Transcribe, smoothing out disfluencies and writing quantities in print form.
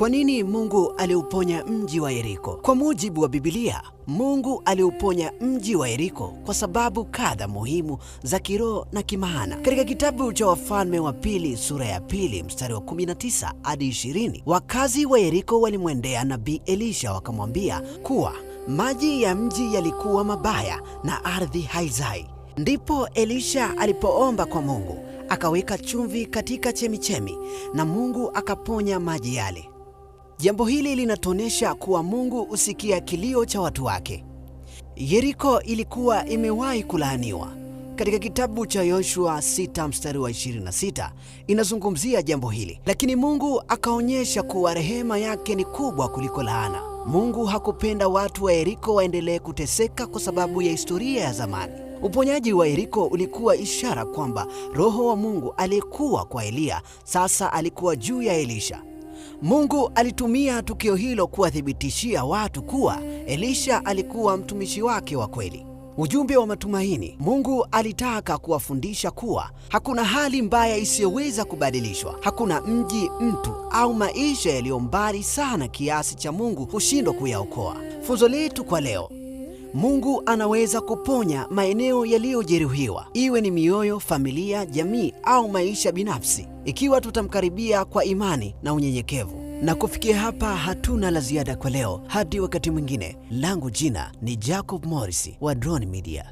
Kwa nini Mungu aliuponya mji wa Yeriko? Kwa mujibu wa Biblia, Mungu aliuponya mji wa Yeriko kwa sababu kadha muhimu za kiroho na kimaana. Katika kitabu cha Wafalme wa Pili sura ya 2 mstari wa 19 hadi 20, wakazi wa Yeriko walimwendea nabii Elisha wakamwambia kuwa maji ya mji yalikuwa mabaya na ardhi haizai. Ndipo Elisha alipoomba kwa Mungu, akaweka chumvi katika chemichemi na Mungu akaponya maji yale. Jambo hili linatuonyesha kuwa Mungu husikia kilio cha watu wake. Yeriko ilikuwa imewahi kulaaniwa. Katika kitabu cha Yoshua 6 mstari wa 26 inazungumzia jambo hili, lakini Mungu akaonyesha kuwa rehema yake ni kubwa kuliko laana. Mungu hakupenda watu wa Yeriko waendelee kuteseka kwa sababu ya historia ya zamani. Uponyaji wa Yeriko ulikuwa ishara kwamba Roho wa Mungu aliyekuwa kwa Eliya sasa alikuwa juu ya Elisha. Mungu alitumia tukio hilo kuwathibitishia watu kuwa Elisha alikuwa mtumishi wake wa kweli. Ujumbe wa matumaini. Mungu alitaka kuwafundisha kuwa hakuna hali mbaya isiyoweza kubadilishwa. Hakuna mji, mtu au maisha yaliyo mbali sana kiasi cha Mungu kushindwa kuyaokoa. Funzo letu kwa leo: Mungu anaweza kuponya maeneo yaliyojeruhiwa, iwe ni mioyo, familia, jamii au maisha binafsi, ikiwa tutamkaribia kwa imani na unyenyekevu. Na kufikia hapa hatuna la ziada kwa leo. Hadi wakati mwingine, langu jina ni Jacob Morris wa Drone Media.